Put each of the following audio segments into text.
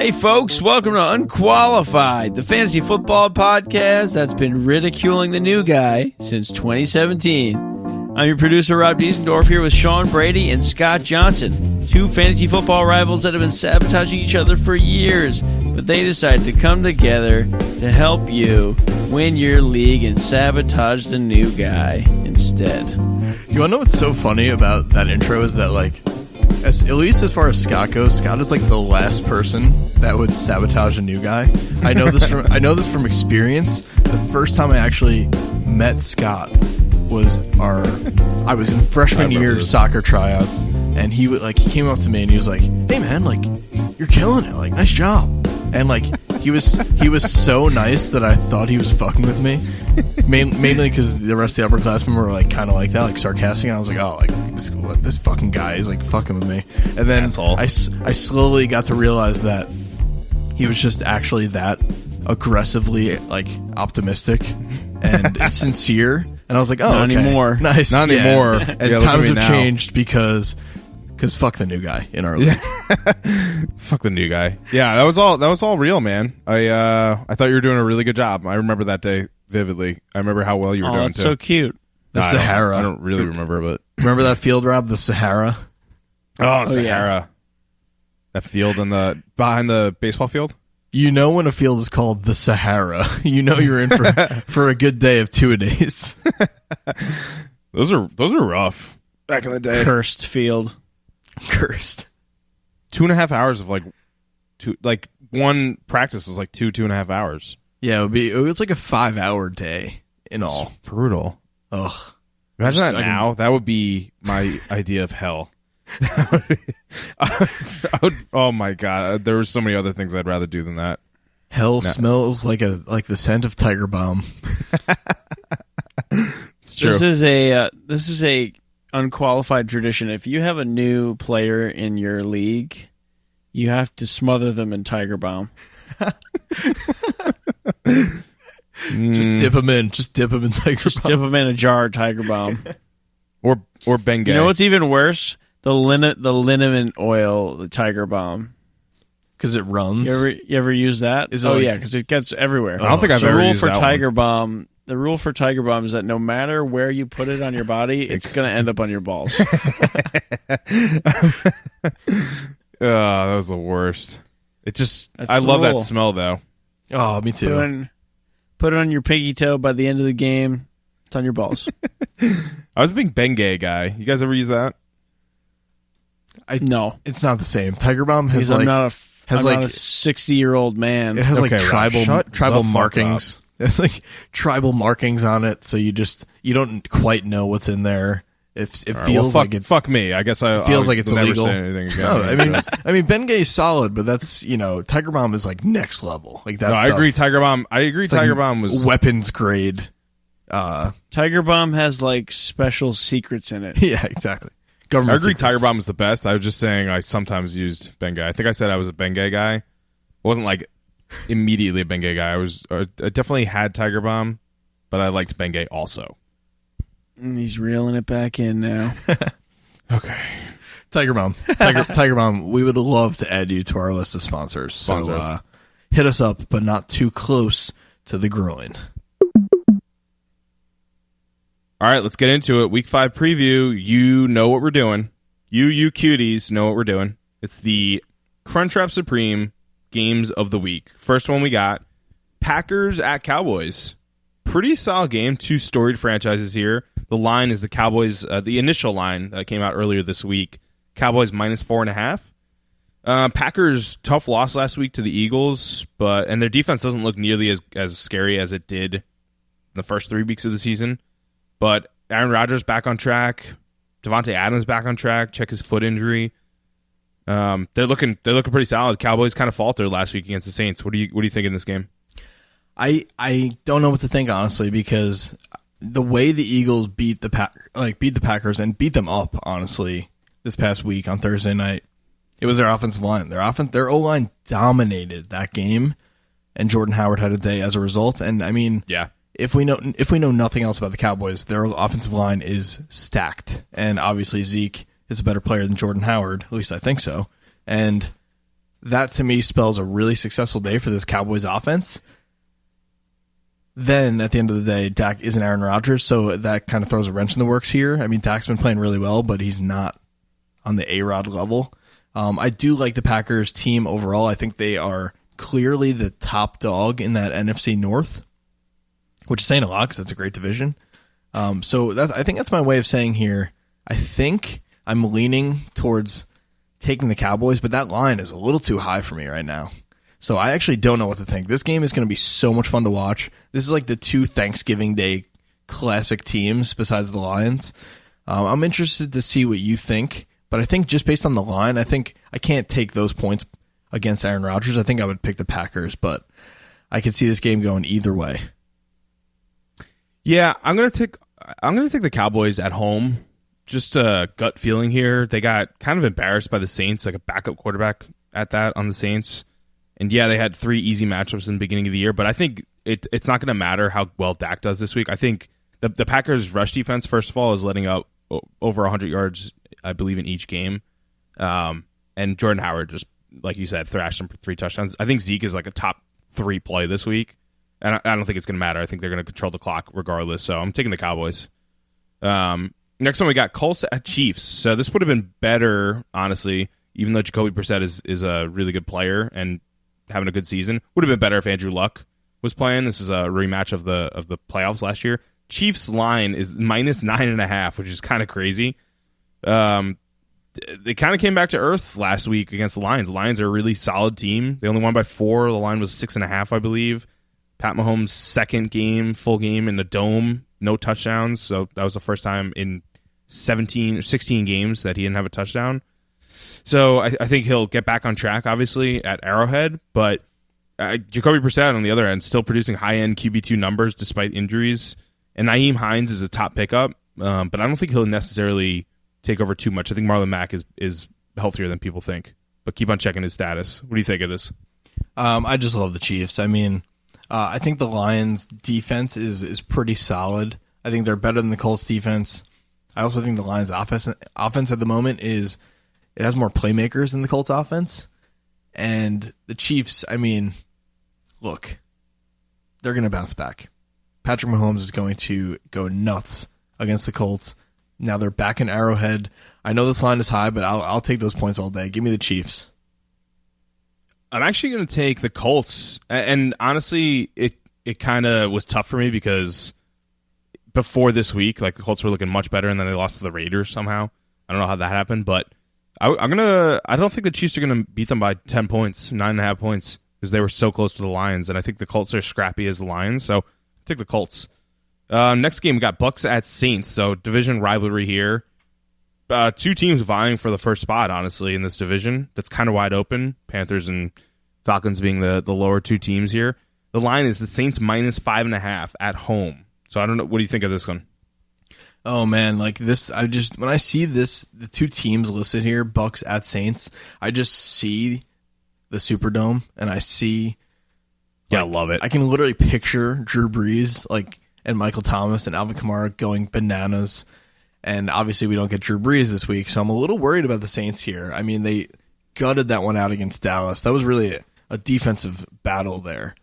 Hey folks, welcome to Unqualified, the fantasy football podcast that's been ridiculing the new guy since 2017. I'm your producer, Rob Diesendorf, here with Sean Brady and Scott Johnson, two fantasy football rivals that have been sabotaging each other for years, but they decided to come together to help you win your league and sabotage the new guy instead. You want to know what's so funny about that intro is that, like, at least as far as Scott goes, Scott is like the last person that would sabotage a new guy. I know this from experience. The first time I actually met Scott was I was in freshman year soccer tryouts, and he came up to me and he was like, "Hey man, like, you're killing it, like, nice job." And like he was so nice that I thought he was fucking with me, mainly because the rest of the upperclassmen were like kind of like that, like sarcastic. And I was like, oh, like this fucking guy is like fucking with me. And then I slowly got to realize that he was just actually that aggressively like optimistic and sincere. And I was like, oh, not anymore. Nice, not anymore. And times have changed because fuck the new guy in our league. Fuck the new guy. Yeah, that was all real, man. I thought you were doing a really good job. I remember that day vividly. I remember how well you were doing that's too. So cute. The Sahara. I don't really remember, but remember that field, Rob? The Sahara. Oh, Sahara. Yeah. That field behind the baseball field. You know when a field is called the Sahara, you know you're in for a good day of 2-a-days. Those are rough. Back in the day, Cursed field. Cursed. 2.5 hours of one practice was like 2.5 hours. Yeah, it was like a 5-hour day in all. Brutal. Ugh. Imagine that now. That would be my idea of hell. Oh my god, there were so many other things I'd rather do than that. Hell smells like the scent of Tiger Balm. It's true. This is a unqualified tradition. If you have a new player in your league, you have to smother them in Tiger Balm. Just dip them in. Just dip them in Tiger Balm. Just dip them in a jar of Tiger Balm. or Bengay. You know what's even worse? The liniment oil, the Tiger Balm. Because it runs. You ever use that? Yeah, because it gets everywhere. I don't think I've ever used that Tiger one. Balm. The rule for Tiger Balm is that no matter where you put it on your body, it's going to end up on your balls. That was the worst. I love that smell though. Oh, me too. Put it on your pinky toe. By the end of the game, it's on your balls. I was a big Bengay guy. You guys ever use that? No, it's not the same. Tiger Balm has I'm not a 60-year-old man. It has Rob, tribal markings. There's like tribal markings on it, so you don't quite know what's in there. It feels like it. Fuck me. I guess it feels like it's illegal. Never say anything again. No, I mean Bengay is solid, but that's Tiger Balm is like next level. Like that. No, I agree. Tiger Balm. Tiger Balm was weapons grade. Tiger Balm has like special secrets in it. Yeah, exactly. Government I agree. secrets. Tiger Balm is the best. I was just saying I sometimes used Bengay. I think I said I was a Bengay guy. I wasn't like immediately a Bengay guy. I definitely had Tiger Balm, but I liked Bengay also. He's reeling it back in now. Okay. Tiger Balm. Tiger Balm, we would love to add you to our list of sponsors. So hit us up, but not too close to the groin. All right, let's get into it. Week 5 preview. You know what we're doing. You cuties know what we're doing. It's the Crunchwrap Supreme Games of the Week. First one we got, Packers at Cowboys. Pretty solid game. 2 storied franchises here. The line is the Cowboys, the initial line that came out earlier this week. Cowboys minus 4.5. Packers, tough loss last week to the Eagles, and their defense doesn't look nearly as scary as it did in the first 3 weeks of the season. But Aaron Rodgers back on track. Devontae Adams back on track. Check his foot injury. They're looking pretty solid. Cowboys kind of faltered last week against the Saints. What do you think in this game? I don't know what to think, honestly, because the way the Eagles beat the Packers and beat them up, honestly, this past week on Thursday night, it was their offensive line. Their O-line dominated that game, and Jordan Howard had a day as a result. And I mean, yeah. If we know nothing else about the Cowboys, their offensive line is stacked, and obviously Zeke is a better player than Jordan Howard. At least I think so. And that to me spells a really successful day for this Cowboys offense. Then at the end of the day, Dak isn't Aaron Rodgers, so that kind of throws a wrench in the works here. I mean, Dak's been playing really well, but he's not on the A-Rod level. I do like the Packers team overall. I think they are clearly the top dog in that NFC North, which is saying a lot because it's a great division. So I think that's my way of saying here. I think I'm leaning towards taking the Cowboys, but that line is a little too high for me right now. So I actually don't know what to think. This game is going to be so much fun to watch. This is like the two Thanksgiving Day classic teams besides the Lions. I'm interested to see what you think, but I think just based on the line, I think I can't take those points against Aaron Rodgers. I think I would pick the Packers, but I could see this game going either way. Yeah, I'm gonna take the Cowboys at home. Just a gut feeling here. They got kind of embarrassed by the Saints, like a backup quarterback at that on the Saints. And yeah, they had 3 easy matchups in the beginning of the year, but I think it's not going to matter how well Dak does this week. I think the Packers' rush defense, first of all, is letting up over 100 yards, I believe, in each game. And Jordan Howard just, like you said, thrashed him for 3 touchdowns. I think Zeke is like a top 3 play this week, and I don't think it's going to matter. I think they're going to control the clock regardless, so I'm taking the Cowboys. Next one, we got Colts at Chiefs. So this would have been better, honestly, even though Jacoby Brissett is a really good player and having a good season. Would have been better if Andrew Luck was playing. This is a rematch of the playoffs last year. Chiefs line is -9.5, which is kind of crazy. They kind of came back to earth last week against the Lions. The Lions are a really solid team. They only won by 4. The line was 6.5, I believe. Pat Mahomes' second full game in the Dome, no touchdowns. So that was the first time in 17 or 16 games that he didn't have a touchdown. So I think he'll get back on track, obviously, at Arrowhead. But Jacoby Brissett, on the other end, still producing high-end QB2 numbers despite injuries. And Nyheim Hines is a top pickup, but I don't think he'll necessarily take over too much. I think Marlon Mack is healthier than people think. But keep on checking his status. What do you think of this? I just love the Chiefs. I mean, I think the Lions' defense is pretty solid. I think they're better than the Colts' defense. I also think the Lions' offense at the moment it has more playmakers than the Colts' offense. And the Chiefs, I mean, look, they're going to bounce back. Patrick Mahomes is going to go nuts against the Colts. Now they're back in Arrowhead. I know this line is high, but I'll take those points all day. Give me the Chiefs. I'm actually going to take the Colts. And honestly, it kind of was tough for me because before this week, like the Colts were looking much better, and then they lost to the Raiders somehow. I don't know how that happened, but I don't think the Chiefs are gonna beat them by 10 points, 9.5 points, because they were so close to the Lions, and I think the Colts are scrappy as the Lions, so I'll take the Colts. Next game, we got Bucks at Saints, so division rivalry here. 2 teams vying for the first spot, honestly, in this division. That's kind of wide open. Panthers and Falcons being the lower 2 teams here. The line is the Saints -5.5 at home. So I don't know. What do you think of this one? Oh man, like this, when I see this, the 2 teams listed here, Bucks at Saints, I just see the Superdome, and I see, I love it. I can literally picture Drew Brees, and Michael Thomas and Alvin Kamara going bananas, and obviously we don't get Drew Brees this week, so I'm a little worried about the Saints here. I mean, they gutted that one out against Dallas. That was really a defensive battle there.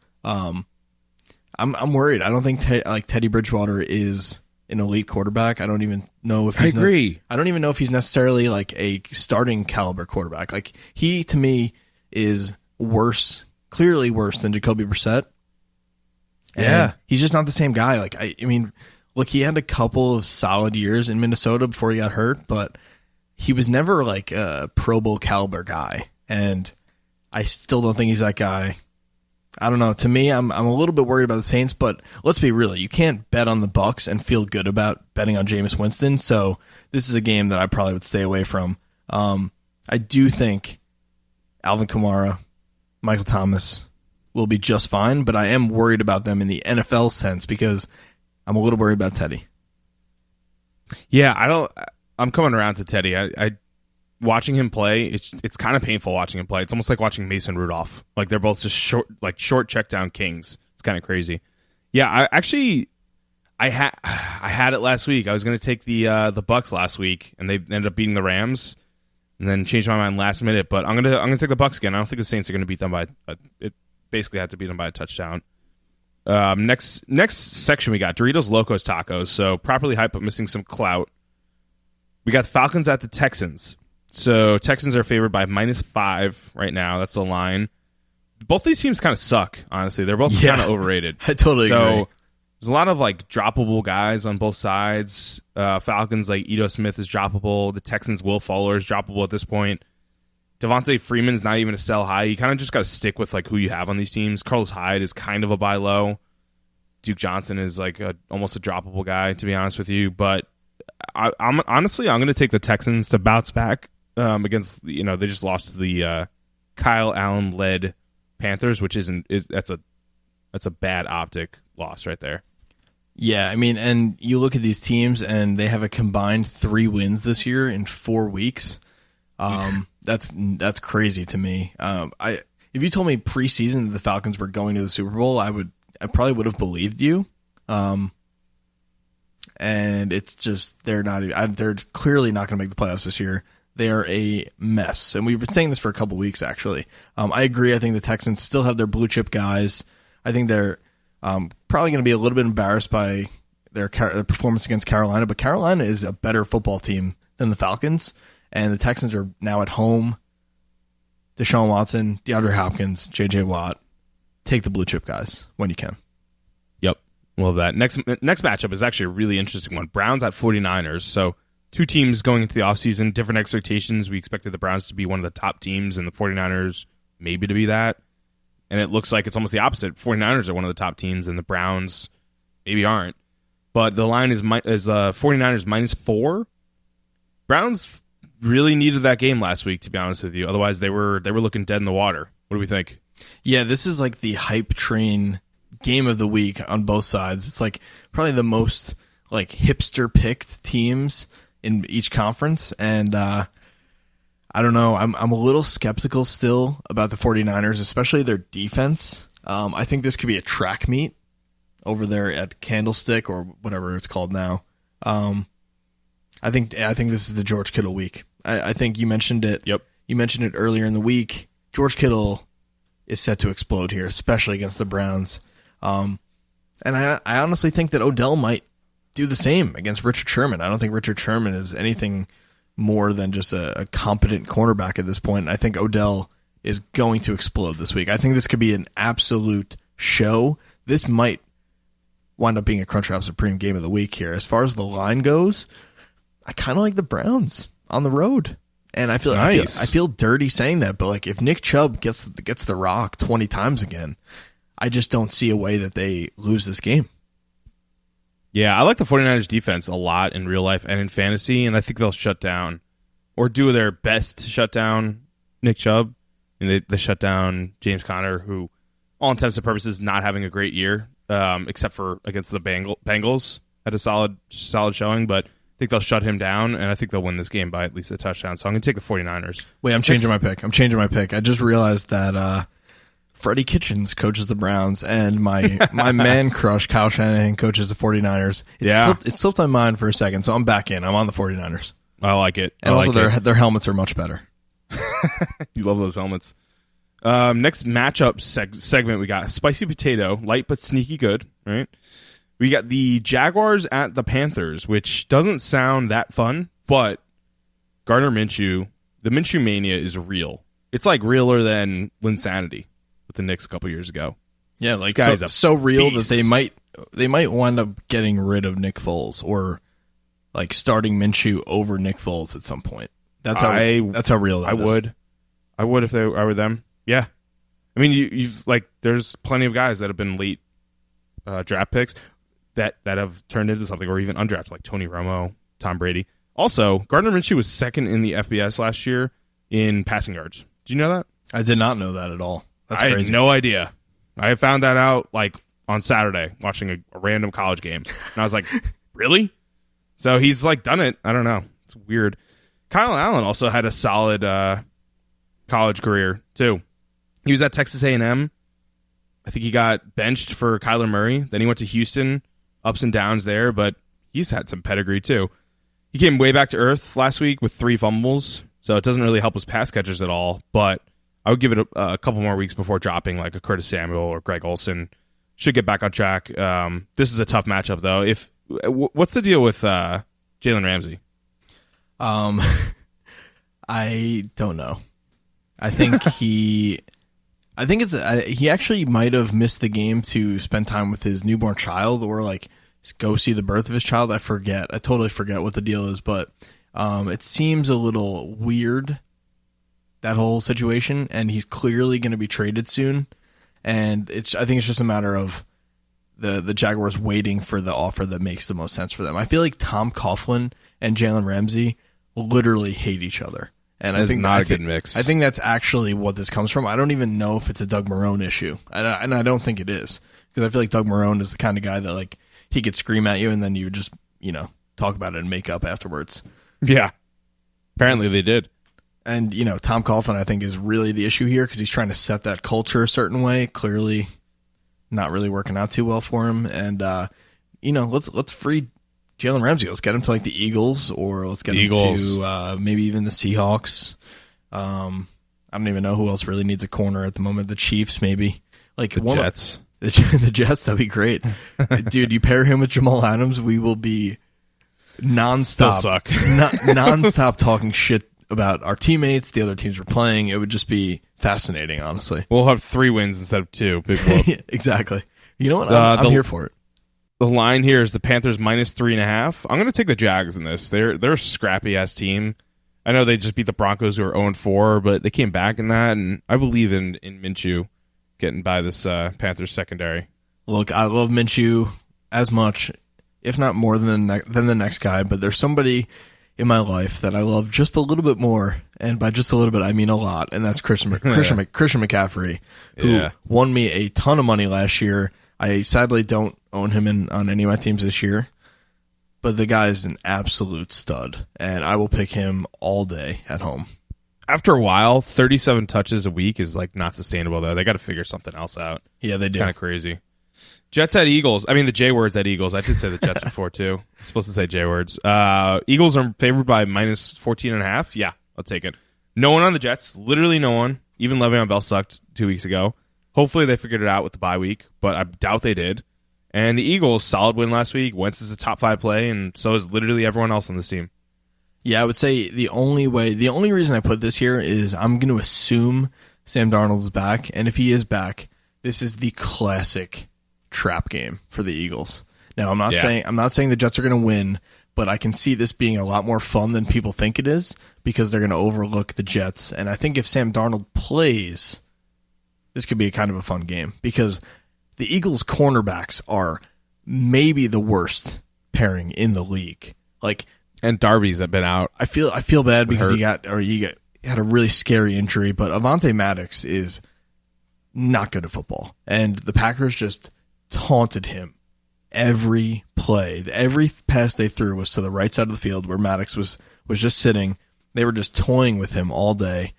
I'm worried. I don't think Teddy Bridgewater is an elite quarterback. I don't even know if he's I agree. I don't even know if he's necessarily like a starting caliber quarterback. Like he to me is clearly worse than Jacoby Brissett. And he's just not the same guy. Like I mean, look, he had a couple of solid years in Minnesota before he got hurt, but he was never like a Pro Bowl caliber guy. And I still don't think he's that guy. I don't know. To me, I'm a little bit worried about the Saints, but let's be real. You can't bet on the Bucks and feel good about betting on Jameis Winston. So this is a game that I probably would stay away from. I do think Alvin Kamara, Michael Thomas will be just fine, but I am worried about them in the NFL sense because I'm a little worried about Teddy. Yeah, I'm coming around to Teddy. I watching him play, it's kind of painful watching him play. It's almost like watching Mason Rudolph. Like they're both just short check down kings. It's kind of crazy. Yeah, I had it last week. I was going to take the Bucks last week, and they ended up beating the Rams. and then changed my mind last minute. But I'm gonna take the Bucs again. I don't think the Saints are gonna beat them by. It basically have to beat them by a touchdown. Next section we got Doritos Locos Tacos. So properly hyped but missing some clout. We got the Falcons at the Texans. So Texans are favored by -5 right now. That's the line. Both these teams kind of suck, honestly. They're both kind of overrated. I totally agree. There's a lot of like droppable guys on both sides. Falcons like Ito Smith is droppable. The Texans Will Fuller is droppable at this point. Devontae Freeman's not even a sell high. You kind of just got to stick with like who you have on these teams. Carlos Hyde is kind of a buy low. Duke Johnson is like almost a droppable guy, to be honest with you. But I'm going to take the Texans to bounce back against they just lost to the Kyle Allen led Panthers, which that's a bad optic loss right there. Yeah, I mean, and you look at these teams, and they have a combined 3 wins this year in 4 weeks. That's crazy to me. If you told me preseason that the Falcons were going to the Super Bowl, I probably would have believed you. And it's just they're clearly not going to make the playoffs this year. They are a mess, and we've been saying this for a couple weeks actually. I agree. I think the Texans still have their blue chip guys. I think they're probably going to be a little bit embarrassed by their performance against Carolina, but Carolina is a better football team than the Falcons, and the Texans are now at home. Deshaun Watson, DeAndre Hopkins, J.J. Watt. Take the blue chip guys when you can. Yep, love that. Next matchup is actually a really interesting one. Browns at 49ers. So 2 teams going into the offseason, different expectations. We expected the Browns to be one of the top teams and the 49ers maybe to be that. And it looks like it's almost the opposite. 49ers are one of the top teams, and the Browns maybe aren't. But the line is 49ers -4. Browns really needed that game last week, to be honest with you. Otherwise, they were looking dead in the water. What do we think? Yeah, this is like the hype train game of the week on both sides. It's like probably the most like hipster picked teams in each conference, and I don't know. I'm a little skeptical still about the 49ers, especially their defense. I think this could be a track meet over there at Candlestick or whatever it's called now. I think this is the George Kittle week. I think you mentioned it. Yep. You mentioned it earlier in the week. George Kittle is set to explode here, especially against the Browns. And I honestly think that Odell might do the same against Richard Sherman. I don't think Richard Sherman is anything more than just a competent cornerback at this point. I think Odell is going to explode this week. I think this could be an absolute show. This might wind up being a Crunchwrap Supreme game of the week here. As far as the line goes, I kind of like the Browns on the road. And I feel dirty saying that, but like if Nick Chubb gets the rock 20 times again, I just don't see a way that they lose this game. Yeah, I like the 49ers defense a lot in real life and in fantasy, and I think they'll shut down or do their best to shut down Nick Chubb. And they shut down James Conner, who, all intents and purposes, not having a great year, except for against the Bengals. Had a solid showing, but I think they'll shut him down, and I think they'll win this game by at least a touchdown. So I'm going to take the 49ers. Wait, I'm changing my pick. I just realized that Freddie Kitchens coaches the Browns, and my man crush, Kyle Shanahan, coaches the 49ers. It slipped my mind for a second, so I'm back in. I'm on the 49ers. I like it. And also their helmets are much better. You love those helmets. Next matchup segment, we got spicy potato, light but sneaky good, right? We got the Jaguars at the Panthers, which doesn't sound that fun, but Gardner Minshew, the Minshew mania is real. It's like realer than Linsanity with the Knicks a couple years ago. Yeah, like so real beast. that they might wind up getting rid of Nick Foles or like starting Minshew over Nick Foles at some point. That's how real that is. I would if I were them. Yeah. I mean, you've like there's plenty of guys that have been late draft picks that have turned into something, or even undrafted, like Tony Romo, Tom Brady. Also, Gardner Minshew was second in the FBS last year in passing yards. Did you know that? I did not know that at all. That's I crazy. had no idea. I found that out like on Saturday watching a random college game, and I was like, really? So he's like done it. I don't know. It's weird. Kyle Allen also had a solid college career too. He was at Texas A&M. I think he got benched for Kyler Murray. Then he went to Houston. Ups and downs there, but he's had some pedigree too. He came way back to earth last week with 3 fumbles. so it doesn't really help his pass catchers at all. But I would give it a couple more weeks before dropping like a Curtis Samuel or Greg Olsen. Should get back on track. This is a tough matchup, though. What's the deal with Jalen Ramsey? I don't know. I think he actually might have missed the game to spend time with his newborn child or like go see the birth of his child. I totally forget what the deal is, but it seems a little weird, that whole situation, and he's clearly going to be traded soon. And I think it's just a matter of the Jaguars waiting for the offer that makes the most sense for them. I feel like Tom Coughlin and Jalen Ramsey literally hate each other. And I think not a good mix. I think that's actually what this comes from. I don't even know if it's a Doug Marrone issue, and I don't think it is, because I feel like Doug Marrone is the kind of guy that like he could scream at you and then you would just talk about it and make up afterwards. Yeah, apparently they did. And Tom Coughlin I think is really the issue here because he's trying to set that culture a certain way. Clearly, not really working out too well for him. And let's free Jalen Ramsey. Let's get him to like the Eagles, or let's get him to maybe even the Seahawks. I don't even know who else really needs a corner at the moment. The Chiefs, maybe. Like the Jets. The Jets, that'd be great. Dude, you pair him with Jamal Adams, we will be nonstop. Still suck. Nonstop talking shit about our teammates, the other teams we're playing. It would just be fascinating, honestly. We'll have 3 wins instead of 2. Big whoop. Yeah, exactly. You know what? I'm here for it. The line here is the Panthers -3.5. I'm going to take the Jags in this. They're a scrappy ass team. I know they just beat the Broncos, who are 0-4, but they came back in that, and I believe in Minshew getting by this Panthers secondary. Look, I love Minshew as much, if not more than the next guy, but there's somebody in my life that I love just a little bit more, and by just a little bit I mean a lot, and that's Christian McCaffrey, who won me a ton of money last year. I sadly don't own him on any of my teams this year, but the guy is an absolute stud, and I will pick him all day at home. After a while, 37 touches a week is like not sustainable, though. They got to figure something else out. Yeah, they do. Kind of crazy. Jets at Eagles. I mean, the J words at Eagles. I did say the Jets before, too. I'm supposed to say J words. Eagles are favored by -14.5. Yeah, I'll take it. No one on the Jets. Literally no one. Even Le'Veon Bell sucked 2 weeks ago. Hopefully they figured it out with the bye week, but I doubt they did. And the Eagles, solid win last week. Wentz is a top 5 play, and so is literally everyone else on this team. Yeah, I would say the only reason I put this here is I'm going to assume Sam Darnold's back, and if he is back, this is the classic trap game for the Eagles. Now, I'm not saying the Jets are going to win, but I can see this being a lot more fun than people think it is because they're going to overlook the Jets. And I think if Sam Darnold plays, this could be a kind of a fun game because the Eagles' cornerbacks are maybe the worst pairing in the league. And Darby's have been out. I feel bad because he had a really scary injury, but Avonte Maddox is not good at football, and the Packers just taunted him every play. Every pass they threw was to the right side of the field where Maddox was just sitting. They were just toying with him all day.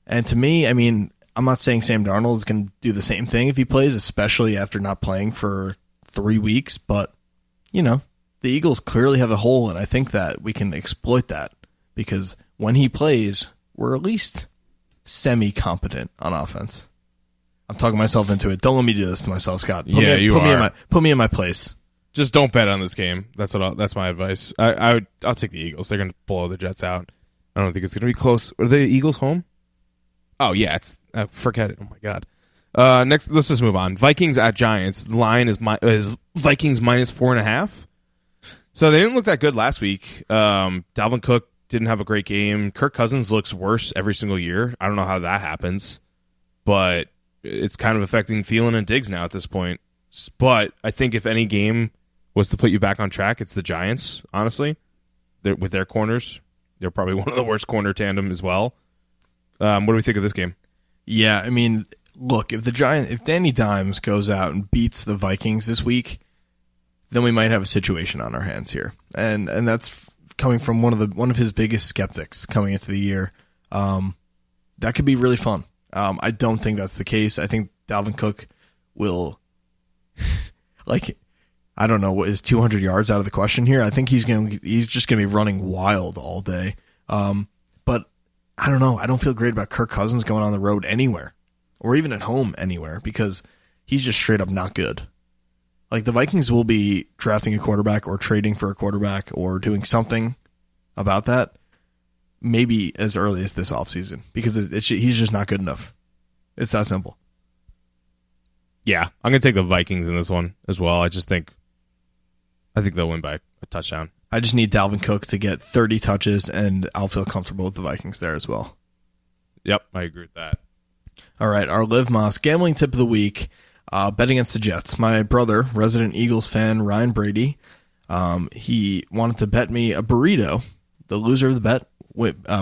And to me, I mean, I'm not saying Sam Darnold is going to do the same thing if he plays, especially after not playing for 3 weeks, but the Eagles clearly have a hole, and I think that we can exploit that because when he plays, we're at least semi-competent on offense. I'm talking myself into it. Don't let me do this to myself, Scott. Put me in my place. Just don't bet on this game. That's my advice. I'll take the Eagles. They're going to blow the Jets out. I don't think it's going to be close. Are the Eagles home? Oh yeah, forget it. Oh my god. Next, let's just move on. Vikings at Giants. The line is Vikings -4.5. So they didn't look that good last week. Dalvin Cook didn't have a great game. Kirk Cousins looks worse every single year. I don't know how that happens, but it's kind of affecting Thielen and Diggs now at this point. But I think if any game was to put you back on track, it's the Giants, honestly. With their corners. They're probably one of the worst corner tandem as well. What do we think of this game? Yeah, I mean, look, if Danny Dimes goes out and beats the Vikings this week, then we might have a situation on our hands here. And that's coming from one of his biggest skeptics coming into the year. That could be really fun. I don't think that's the case. I think Dalvin Cook will, I don't know, what is 200 yards out of the question here? I think he's just going to be running wild all day. But I don't know. I don't feel great about Kirk Cousins going on the road anywhere or even at home anywhere because he's just straight up not good. Like, the Vikings will be drafting a quarterback or trading for a quarterback or doing something about that maybe as early as this offseason because he's just not good enough. It's that simple. Yeah, I'm going to take the Vikings in this one as well. I think they'll win by a touchdown. I just need Dalvin Cook to get 30 touches, and I'll feel comfortable with the Vikings there as well. Yep, I agree with that. All right, our Liv Moss gambling tip of the week, bet against the Jets. My brother, resident Eagles fan, Ryan Brady, he wanted to bet me a burrito. The loser of the bet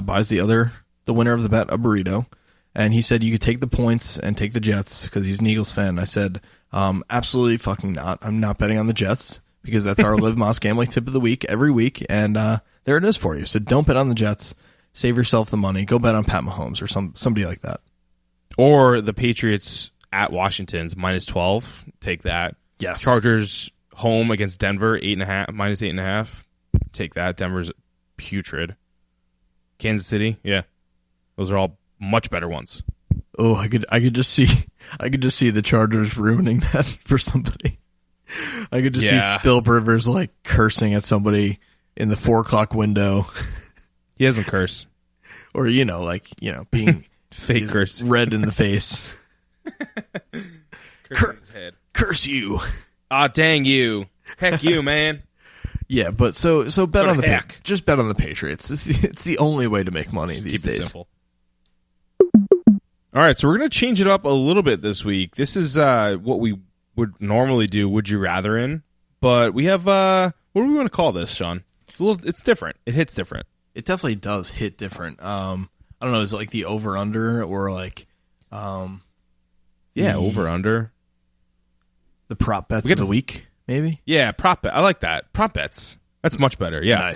buys the winner of the bet a burrito. And he said you could take the points and take the Jets because he's an Eagles fan. I said, absolutely fucking not. I'm not betting on the Jets because that's our Liv Moss gambling tip of the week every week. And there it is for you. So don't bet on the Jets. Save yourself the money. Go bet on Pat Mahomes or somebody like that. Or the Patriots at Washington's -12. Take that. Yes. Chargers home against Denver, -8.5. Take that. Denver's putrid. Kansas City, yeah. Those are all much better ones. Oh, I could just see the Chargers ruining that for somebody. I could just see Philip Rivers like cursing at somebody in the 4:00 window. He doesn't curse. Or being fake curse, red in the face. His head. Curse you. Ah, dang you. Heck you, man. Yeah, but so bet on the just bet on the Patriots. It's the only way to make money these days. Simple. All right, so we're going to change it up a little bit this week. This is what we would normally do, Would You Rather in, but we have what do we want to call this, Sean? It's different. It hits different. It definitely does hit different. I don't know, is it like the over under or like over under. The prop bets of the week, maybe? Yeah, prop bet. I like that. Prop bets. That's much better. Yeah.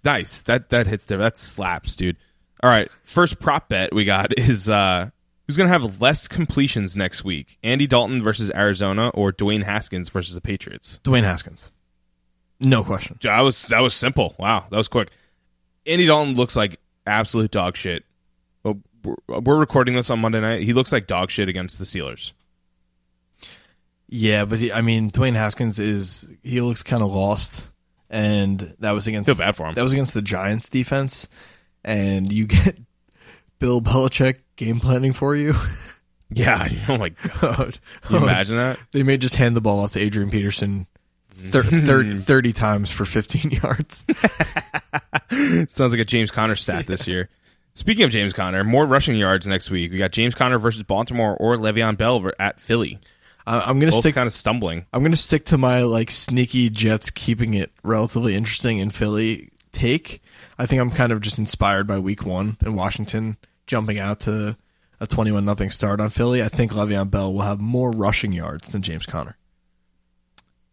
Nice. That hits different. That slaps, dude. All right, first prop bet we got is who's going to have less completions next week? Andy Dalton versus Arizona or Dwayne Haskins versus the Patriots? Dwayne Haskins. No question. That was simple. Wow, that was quick. Andy Dalton looks like absolute dog shit. But we're recording this on Monday night. He looks like dog shit against the Steelers. Yeah, but Dwayne Haskins he looks kind of lost, and that was against. Feel bad for him. That was against the Giants defense, and you get Bill Belichick game planning for you. Yeah. Oh my god. Can you imagine that? They may just hand the ball off to Adrian Peterson 30 times for 15 yards. Sounds like a James Conner stat this year. Speaking of James Conner, more rushing yards next week. We got James Conner versus Baltimore or Le'Veon Bell at Philly. I'm going to stick kind of stumbling. I'm going to stick to my sneaky Jets keeping it relatively interesting in Philly take. I think I'm kind of just inspired by week 1 in Washington jumping out to a 21-0 start on Philly. I think Le'Veon Bell will have more rushing yards than James Conner.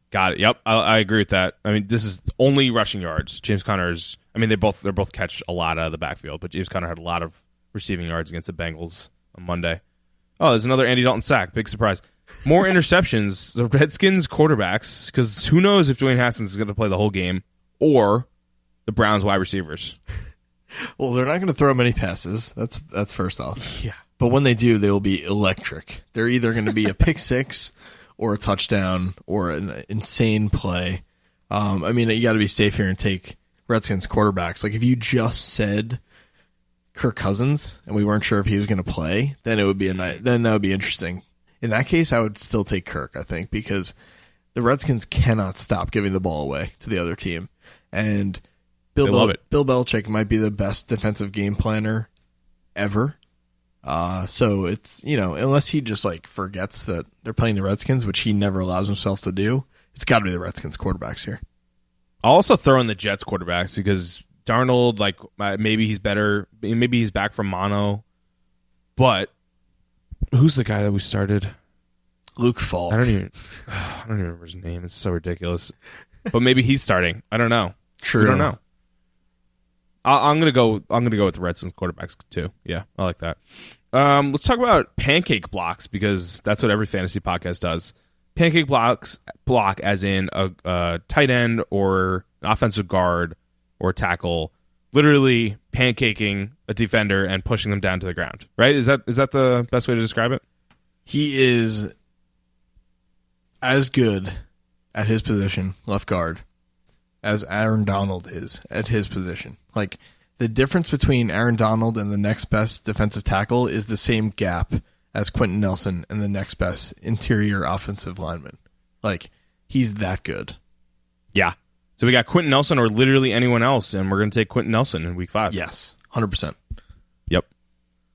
Got it. Yep, I agree with that. This is only rushing yards. James Conner's. They're both catch a lot out of the backfield, but James Conner had a lot of receiving yards against the Bengals on Monday. Oh, there's another Andy Dalton sack. Big surprise. More interceptions. The Redskins quarterbacks, because who knows if Dwayne Haskins is going to play the whole game, or the Browns wide receivers. Well, they're not going to throw many passes. That's first off. Yeah. But when they do, they will be electric. They're either going to be a pick six or a touchdown or an insane play. You got to be safe here and take Redskins quarterbacks. Like if you just said Kirk Cousins and we weren't sure if he was going to play, then it would be then that would be interesting. In that case, I would still take Kirk, I think, because the Redskins cannot stop giving the ball away to the other team. And Bill Belichick might be the best defensive game planner ever. So it's, unless he just forgets that they're playing the Redskins, which he never allows himself to do, it's got to be the Redskins quarterbacks here. I'll also throw in the Jets quarterbacks because Darnold, maybe he's better. Maybe he's back from mono. But who's the guy that we started? Luke Falk. I don't even remember his name. It's so ridiculous. But maybe he's starting. I don't know. True. I don't know. I'm gonna go with the Redskins quarterbacks too. Yeah, I like that. Let's talk about pancake blocks because that's what every fantasy podcast does. Pancake block as in a tight end or an offensive guard or tackle literally pancaking a defender and pushing them down to the ground. Right? Is that the best way to describe it? He is as good at his position, left guard, as Aaron Donald is at his position. Like, the difference between Aaron Donald and the next best defensive tackle is the same gap as Quentin Nelson and the next best interior offensive lineman. Like, he's that good. Yeah. So we got Quentin Nelson or literally anyone else, and we're going to take Quentin Nelson in week 5. Yes, 100%. Yep.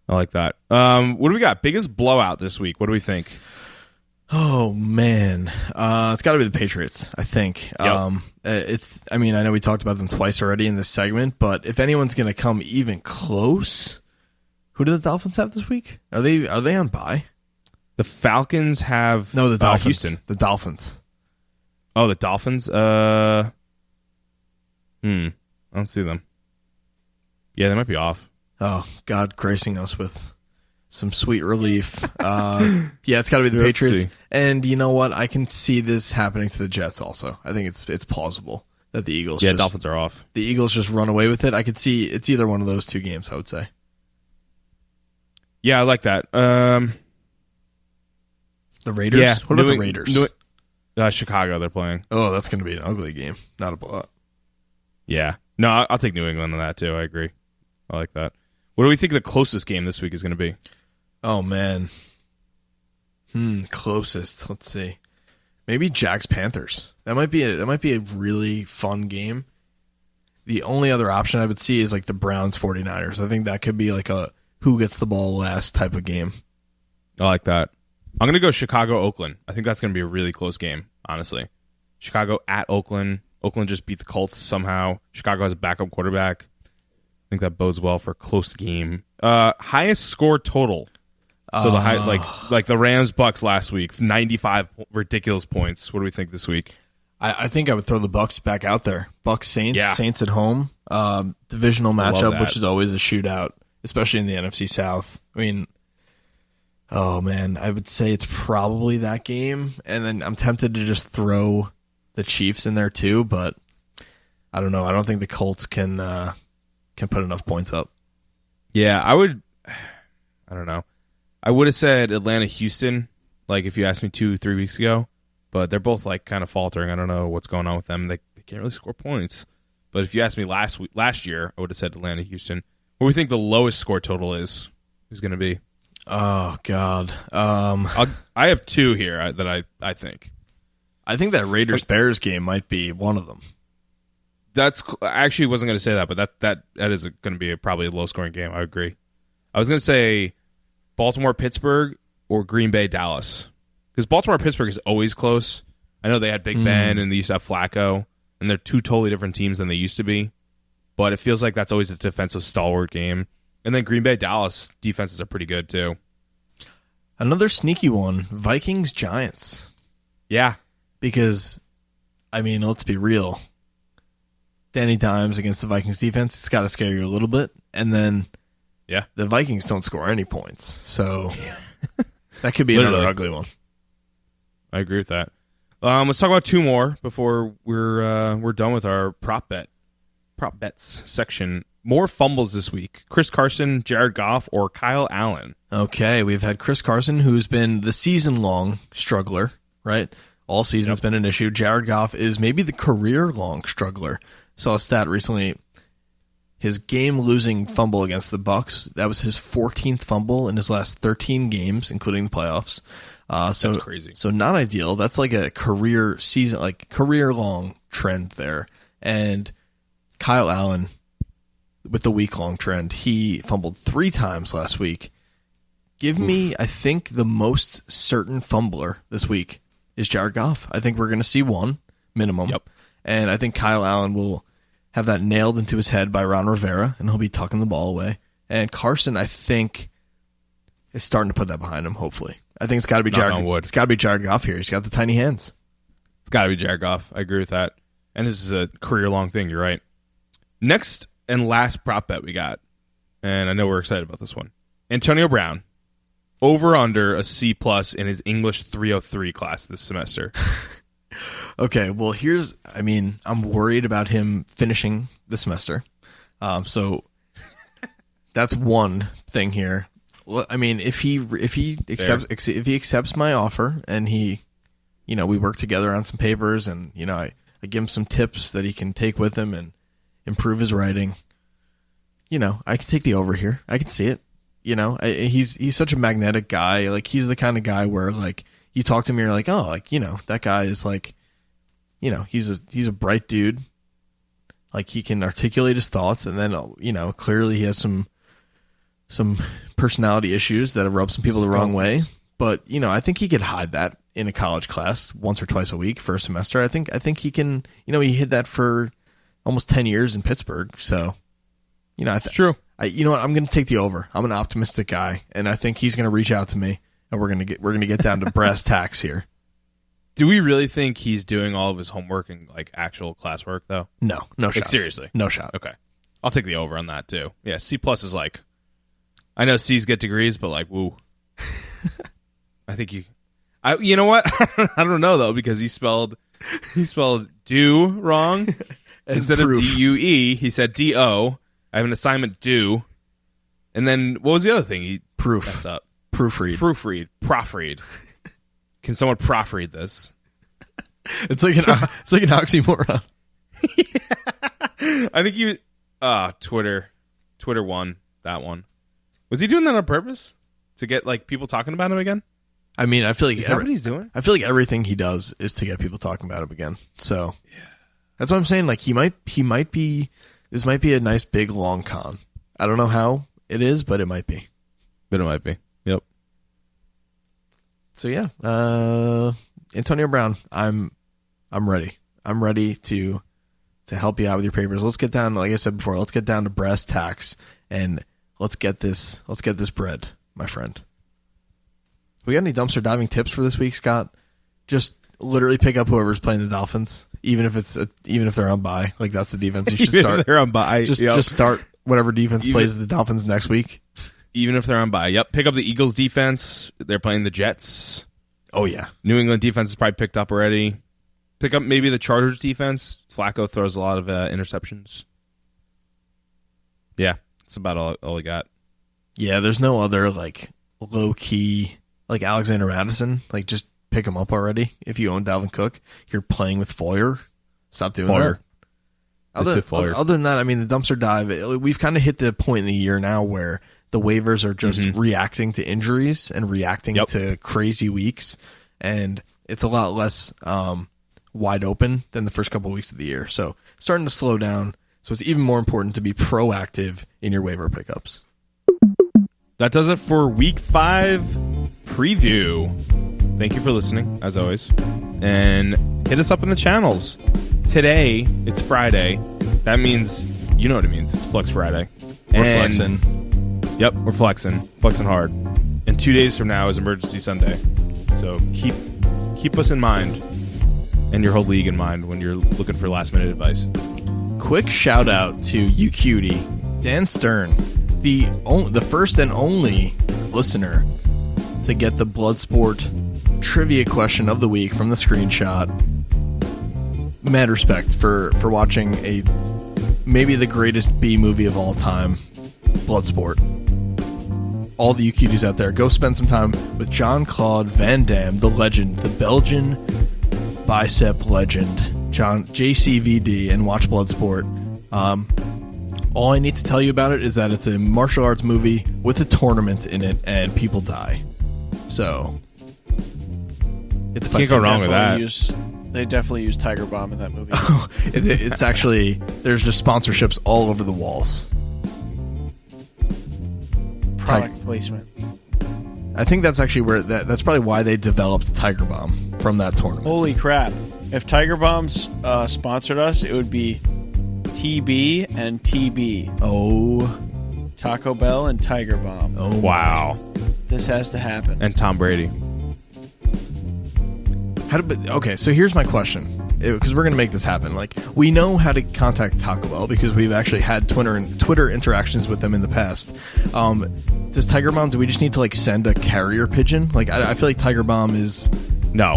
I like that. What do we got? Biggest blowout this week. What do we think? Oh, man. It's got to be the Patriots, I think. Yep. I know we talked about them twice already in this segment, but if anyone's going to come even close, who do the Dolphins have this week? Are they on bye? The Falcons have the Dolphins. Houston. The Dolphins. Oh, the Dolphins? I don't see them. Yeah, they might be off. Oh, God gracing us with some sweet relief. Yeah, it's got to be the Patriots. See. And you know what? I can see this happening to the Jets also. I think it's plausible that the Eagles Dolphins are off. The Eagles just run away with it. I could see it's either one of those two games, I would say. Yeah, I like that. The Raiders? Yeah, What about the Raiders? Chicago, they're playing. Oh, that's going to be an ugly game. Not a blowout. Yeah. No, I'll take New England on that, too. I agree. I like that. What do we think the closest game this week is going to be? Oh, man. Closest. Let's see. Maybe Jags-Panthers. That might be a really fun game. The only other option I would see is like the Browns-49ers. I think that could be like a who gets the ball last type of game. I like that. I'm going to go Chicago-Oakland. I think that's going to be a really close game, honestly. Chicago at Oakland. Oakland just beat the Colts somehow. Chicago has a backup quarterback. I think that bodes well for a close game. Highest score total. So the high, like the Rams-Bucks last week, 95 ridiculous points. What do we think this week? I think I would throw the Bucks back out there. Bucks-Saints. Yeah. Saints at home. Divisional matchup, which is always a shootout, especially in the NFC South. I mean, oh, man, I would say it's probably that game. And then I'm tempted to just throw the Chiefs in there too, but I don't know. I don't think the Colts can put enough points up. Yeah, I don't know. I would have said Atlanta-Houston, like if you asked me 2-3 weeks ago, but they're both like kind of faltering. I don't know what's going on with them. They can't really score points. But if you asked me last year, I would have said Atlanta-Houston. What do we think the lowest score total is going to be? Oh, God. I have 2 here that I think. I think that Raiders-Bears game might be one of them. That's I actually wasn't going to say that, but that is going to be probably a low-scoring game. I agree. I was going to say Baltimore-Pittsburgh or Green Bay-Dallas. Because Baltimore-Pittsburgh is always close. I know they had Big Ben and they used to have Flacco, and they're 2 totally different teams than they used to be. But it feels like that's always a defensive stalwart game. And then Green Bay-Dallas defenses are pretty good, too. Another sneaky one, Vikings-Giants. Yeah. Because, I mean, let's be real. Danny Dimes against the Vikings defense, it's got to scare you a little bit. And then the Vikings don't score any points. So that could be another ugly one. I agree with that. Let's talk about 2 more before we're done with our prop bets section. More fumbles this week. Chris Carson, Jared Goff, or Kyle Allen? Okay, we've had Chris Carson, who's been the season-long struggler, right? All season's been an issue. Jared Goff is maybe the career-long struggler. Saw a stat recently. His game-losing fumble against the Bucs, that was his 14th fumble in his last 13 games, including the playoffs. So that's crazy. So not ideal. That's like a career-long trend there. And Kyle Allen, with the week-long trend, he fumbled 3 times last week. Give me, I think, the most certain fumbler this week is Jared Goff. I think we're going to see one minimum. Yep. And I think Kyle Allen will have that nailed into his head by Ron Rivera, and he'll be tucking the ball away. And Carson, I think, is starting to put that behind him, hopefully. I think it's got to be Jared. It's got to be Jared Goff here. He's got the tiny hands. It's got to be Jared Goff. I agree with that. And this is a career-long thing. You're right. Next and last prop bet we got, and I know we're excited about this one. Antonio Brown, over under a C+ in his English 303 class this semester. Okay, well, I'm worried about him finishing the semester. So that's one thing here. Well, I mean, if he accepts my offer and he, we work together on some papers and I give him some tips that he can take with him and improve his writing. I can take the over here. I can see it. He's such a magnetic guy. Like, he's the kind of guy where, like, you talk to him and you're like, oh, like, that guy is like, he's a bright dude. Like, he can articulate his thoughts, and then, clearly he has some personality issues that have rubbed some people the wrong way. But, I think he could hide that in a college class once or twice a week for a semester. I think he can, he hid that for almost 10 years in Pittsburgh. So, it's true. You know what? I'm going to take the over. I'm an optimistic guy, and I think he's going to reach out to me, and we're going to get down to brass tacks here. Do we really think he's doing all of his homework and like actual classwork though? No shot. Seriously, no shot. Okay, I'll take the over on that too. Yeah, C+ is like, I know C's get degrees, but like, woo. I think you know what? I don't know though, because he spelled do wrong instead of DUE. He said DO. I have an assignment due. And then what was the other thing? He messed up. Proofread. Can someone proofread this? It's like an oxymoron. Yeah. I think you Twitter won that one. Was he doing that on purpose to get like people talking about him again? I mean, I feel like is that what he's doing? I feel like everything he does is to get people talking about him again. So yeah. That's what I'm saying. Like, he might be. This might be a nice big long con. I don't know how it is, but it might be. Yep. So yeah, Antonio Brown, I'm ready. I'm ready to help you out with your papers. Let's get down, like I said before, let's get down to brass tacks and let's get this bread, my friend. We got any dumpster diving tips for this week, Scott? Just literally pick up whoever's playing the Dolphins, even if they're on bye. Like, that's the defense you should start. They're on bye. Just start whatever defense plays the Dolphins next week. Even if they're on bye. Yep. Pick up the Eagles defense. They're playing the Jets. Oh yeah. New England defense is probably picked up already. Pick up maybe the Chargers defense. Flacco throws a lot of interceptions. Yeah, that's about all we got. Yeah, there's no other like low key like Alexander Madison. Like, just pick him up already. If you own Dalvin Cook, you're playing with Foyer. Stop doing that. Other than that, I mean, the dumpster dive, we've kind of hit the point in the year now where the waivers are just reacting to injuries and reacting to crazy weeks, and it's a lot less wide open than the first couple of weeks of the year. So starting to slow down. So it's even more important to be proactive in your waiver pickups. That does it for Week 5 preview. Thank you for listening, as always. And hit us up in the channels. Today, it's Friday. That means, you know what it means. It's Flex Friday. We're flexing. Yep, we're flexing. Flexing hard. And 2 days from now is Emergency Sunday. So keep us in mind and your whole league in mind when you're looking for last-minute advice. Quick shout-out to you cutie, Dan Stern, the first and only listener to get the Bloodsport trivia question of the week from the screenshot. Mad respect for watching maybe the greatest B movie of all time, Bloodsport. All the you cuties out there, go spend some time with Jean-Claude Van Damme, the legend, the Belgian bicep legend, JCVD, and watch Bloodsport. All I need to tell you about it is that it's a martial arts movie with a tournament in it, and people die. So it's fun. Can't go wrong with that. They definitely use Tiger Balm in that movie. It's actually, there's just sponsorships all over the walls. Product placement. I think that's actually where that's probably why they developed Tiger Balm from that tournament. Holy crap! If Tiger Bombs sponsored us, it would be TB and TB. Oh, Taco Bell and Tiger Balm. Oh, wow! This has to happen. And Tom Brady. Okay, so here's my question, because we're going to make this happen. Like, we know how to contact Taco Bell because we've actually had Twitter interactions with them in the past. Does Tiger Balm, do we just need to like send a carrier pigeon? Like, I feel like Tiger Balm is no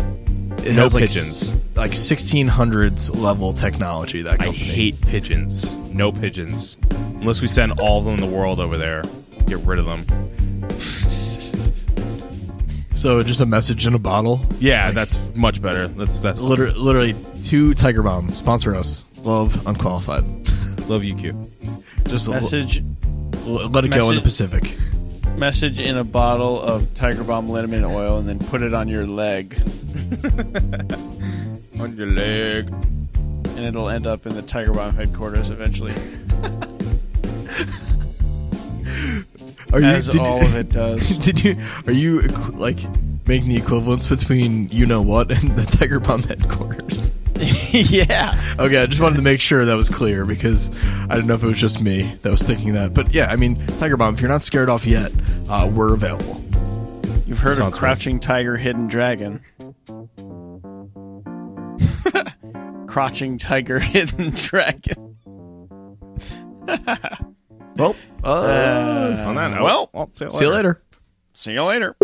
pigeons, like 1600s level technology. That company. I hate pigeons. No pigeons. Unless we send all of them in the world over there, get rid of them. So just a message in a bottle. Yeah, that's much better. That's Literally 2 Tiger Balm. Sponsor us. Love Unqualified. Love UQ. Just Message. let it go in the Pacific. Message in a bottle of Tiger Balm liniment oil, and then put it on your leg, On your leg. and it'll end up in the Tiger Balm headquarters eventually. As all of it does. Are you like making the equivalence between you know what and the Tiger Balm headquarters? Yeah. Okay, I just wanted to make sure that was clear because I didn't know if it was just me that was thinking that. But yeah, I mean, Tiger Balm, if you're not scared off yet, we're available. You've heard Sounds of Crouching Tiger, Hidden Dragon. Crouching Tiger, Hidden Dragon. Well, On that note, well, I'll see you later. see you later. See you later.